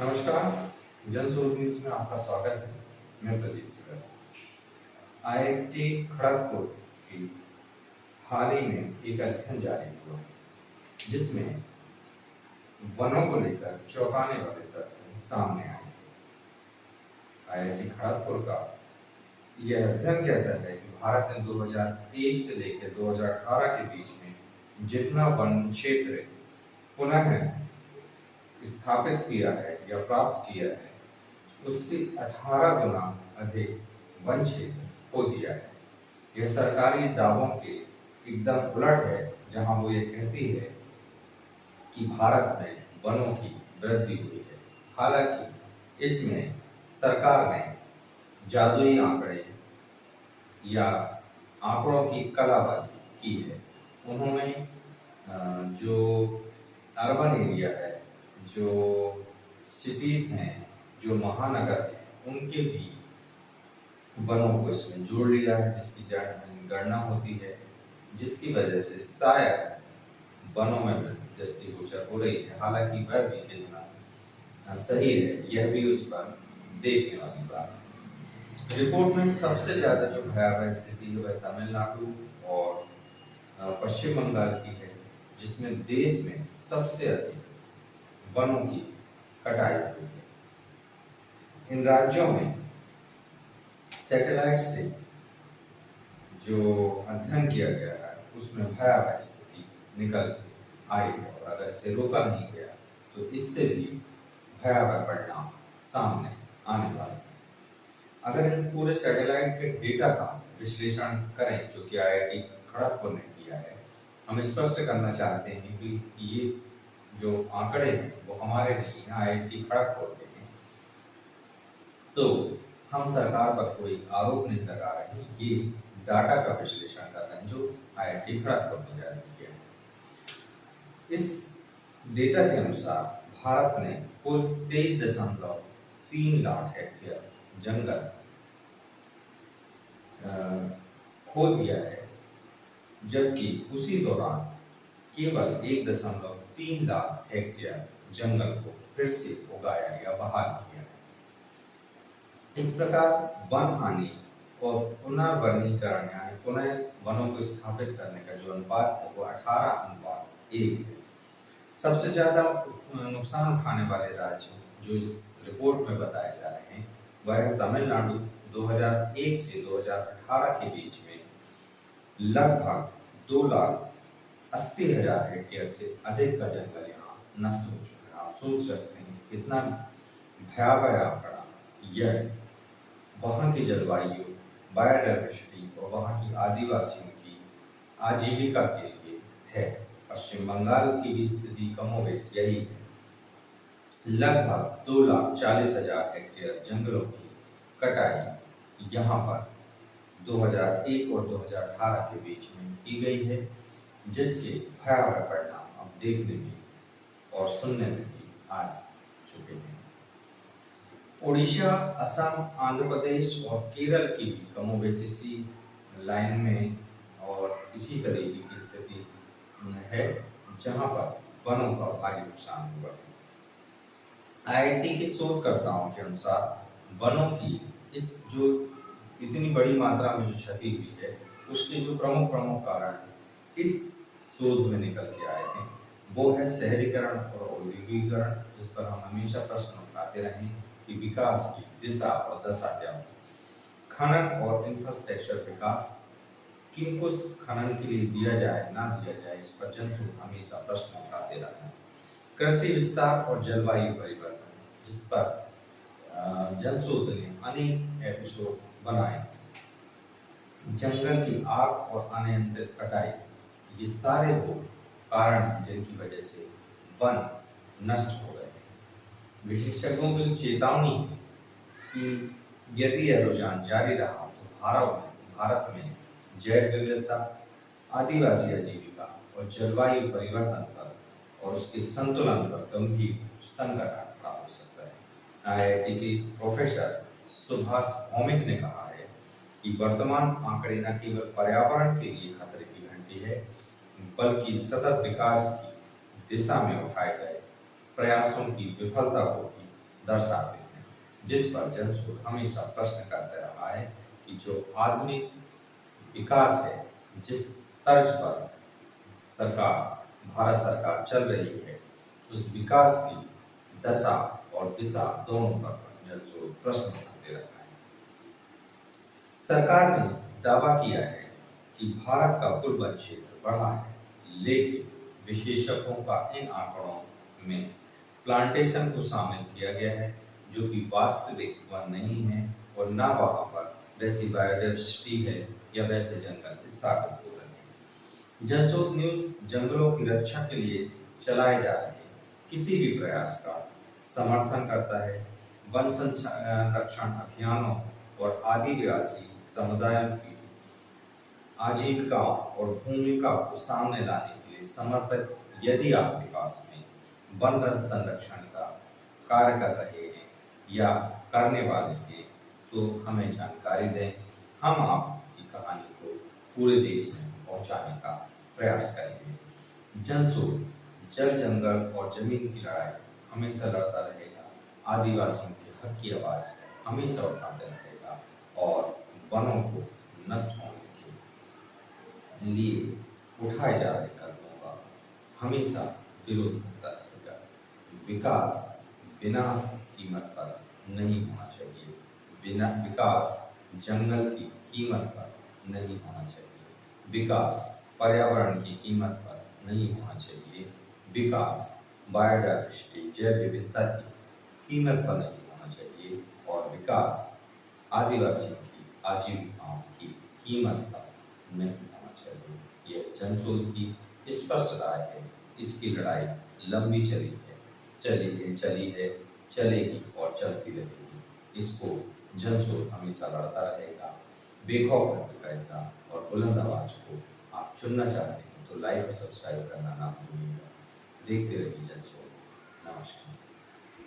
नमस्कार। जन स्रोत न्यूज में आपका स्वागत है। मैं प्रदीप तिवारी। आईआईटी खड़गपुर की हाल ही में एक अध्ययन जारी हुआ जिसमें वनों को लेकर चौंकाने वाले तथ्य सामने आए। आईआईटी खड़गपुर का यह अध्ययन कहता है कि भारत ने 2001 से लेकर 2018 के बीच में जितना वन क्षेत्र पुनः स्थापित किया है या प्राप्त किया है उससे 18 गुना अधिक वन क्षेत्र खो दिया है। यह सरकारी दावों के एकदम उलट है, जहां वो ये कहती है कि भारत में वनों की वृद्धि हुई है। हालांकि इसमें सरकार ने जादुई आंकड़े या आंकड़ों की कलाबाजी की है। उन्होंने जो अर्बन एरिया है, जो सिटीज हैं, जो महानगर हैं, उनके भी वनों को इसमें जोड़ लिया है, जिसकी गणना होती है, जिसकी वजह से शायद वनों में दृष्टिगोचर हो रही है। हालांकि वह भी कितना सही है, यह भी उस पर देखने वाली बात है। रिपोर्ट में सबसे ज्यादा जो भयावह स्थिति है वह तमिलनाडु और पश्चिम बंगाल की है, जिसमें देश में सबसे अधिक वनों की कटाई हुई है। इन राज्यों में सैटेलाइट से जो अध्ययन किया गया है उसमें भयावह स्थिति निकल के आई है, और अगर इसे रोका नहीं गया तो इससे भी भयावह परिणाम सामने आने वाले हैं। अगर इन पूरे सैटेलाइट के डेटा का विश्लेषण करें, जो कि आईआईटी खड़गपुर ने किया है, हम स्पष्ट करना चाहते हैं कि ये जो आंकड़े हैं वो हमारे नहीं हैं, आईआईटी खड़गपुर के हैं। तो हम सरकार पर कोई आरोप नहीं लगा रहे, ये डाटा का विश्लेषण कर रहे हैं जो आईआईटी खड़गपुर ने जारी किया है। इस डेटा के अनुसार भारत ने कुल 23.3 लाख हेक्टेयर जंगल खो दिया है, जबकि उसी दौरान केवल 1.3 लाख हेक्टेयर जंगल को फिर से उगाया या बहाल किया है। इस प्रकार वन हानि और पुनर्वनीकरण यानी पुनः वनों को स्थापित करने का जो अनुपात है वो 18:1 है। सबसे ज्यादा नुकसान उठाने वाले राज्य जो इस रिपोर्ट में बताए जा रहे हैं वह है तमिलनाडु। 2001 से 2018 के बीच में लगभग 2,80,000 हेक्टेयर से अधिक का जंगल यहाँ नष्ट हो चुका है। आप सोच सकते हैं कितना भयावह आंकड़ा यह वहाँ की जलवायु, बायोडायवर्सिटी और वहाँ की आदिवासियों की आजीविका के लिए है। पश्चिम बंगाल की भी स्थिति कमोबेश यही है। लगभग 2,40,000 हेक्टेयर जंगलों की कटाई यहाँ पर 2001 और 2018 के बीच में की गई है, जिसके भयावह परिणाम अब देखने में और सुनने में भी आ चुके हैं। ओडिशा, असम, आंध्र प्रदेश और केरल की भी कमोबेश इसी लाइन में और इसी तरीके की स्थिति है, जहां पर वनों का भारी नुकसान हुआ है। आईआईटी के शोधकर्ताओं के अनुसार वनों की इस जो इतनी बड़ी मात्रा में जो क्षति हुई है उसके जो प्रमुख कारण इस शोध में निकल के आए हैं वो है शहरीकरण और औद्योगिकीकरण, जिस पर हम हमेशा प्रश्न उठाते रहे कि विकास की दिशा और दशा क्या हो। खनन और इंफ्रास्ट्रक्चर विकास, किनको खनन के लिए दिया जाए ना दिया जाए, इस पर जनशोध हमेशा प्रश्न उठाते रहे। कृषि विस्तार और जलवायु परिवर्तन, जिस पर जनशोध ने अनेक एपिसोड बनाए। जंगल की आग और अनियंत्रित कटाई, ये सारे वो कारण हैं जिनकी वजह से वन नष्ट हो गए। विशेषज्ञों की चेतावनी कि यदि यह रुझान जारी रहा तो भारत में जैव विविधता, आदिवासी आजीविका और जलवायु परिवर्तन पर और उसके संतुलन पर गंभीर संकट खड़ा हो सकता है। आईआईटी के प्रोफेसर सुभाष भौमिक ने कहा है कि वर्तमान आंकड़े न केवल पर्यावरण के लिए खतरे की घंटी है, बल्कि सतत विकास की दिशा में उठाए गए प्रयासों की विफलता को भी दर्शाते हैं, जिस पर जनशोध हमेशा प्रश्न करते रहा है कि जो आधुनिक विकास है, जिस तर्ज पर भारत सरकार चल रही है, उस विकास की दशा और दिशा दोनों पर जनशोध प्रश्न उठाते रहता है। सरकार ने दावा किया है कि भारत का कुल वन क्षेत्र बढ़ा है, लेकिन विशेषज्ञों का इन आंकड़ों में प्लांटेशन को शामिल किया गया है, जो कि वास्तविक वन नहीं है और ना वहाँ पर वैसी बायोडाइवर्सिटी है या वैसे जंगल स्थापित हो रहे हैं। जनशोध न्यूज जंगलों की रक्षा के लिए चलाए जा रहे किसी भी प्रयास का समर्थन करता है। वन संरक्षण अभियानों और आदिवासी समुदायों की आजीविकाओं और भूमिका को सामने लाने के लिए समर्पित। यदि आपके पास में वन संरक्षण का कार्य कर रहे हैं या करने वाले हैं, तो हमें जानकारी दें। हम आपकी कहानी को पूरे देश में पहुंचाने का प्रयास करेंगे। जनशोध जल, जंगल और जमीन की लड़ाई हमेशा लड़ता रहेगा। आदिवासियों के हक की आवाज़ हमेशा उठाते रहेगा और वनों को नष्ट होने के लिए उठाए जा रहे कदमों का हमेशा विरोध करता रहेगा। विकास विनाश की कीमत पर नहीं होना चाहिए। विकास जंगल की कीमत पर नहीं होना चाहिए। विकास पर्यावरण की कीमत पर नहीं होना चाहिए। विकास बायोडाइवर्सिटी जैव विविधता की कीमत पर नहीं होना चाहिए और विकास आदिवासियों की आजीविकाओं की कीमत पर नहीं होना चाहिए। यह जनशोध की स्पष्ट राय है। इसकी लड़ाई लंबी चली है, चलेगी और चलती रहेगी। इसको जनशोध हमेशा लड़ता रहेगा। बेखौफ पत्रकारिता और बुलंद आवाज को आप चुनना चाहते हैं तो लाइक और सब्सक्राइब करना ना भूलिएगा। देखते रहिए जनशोध। नमस्कार।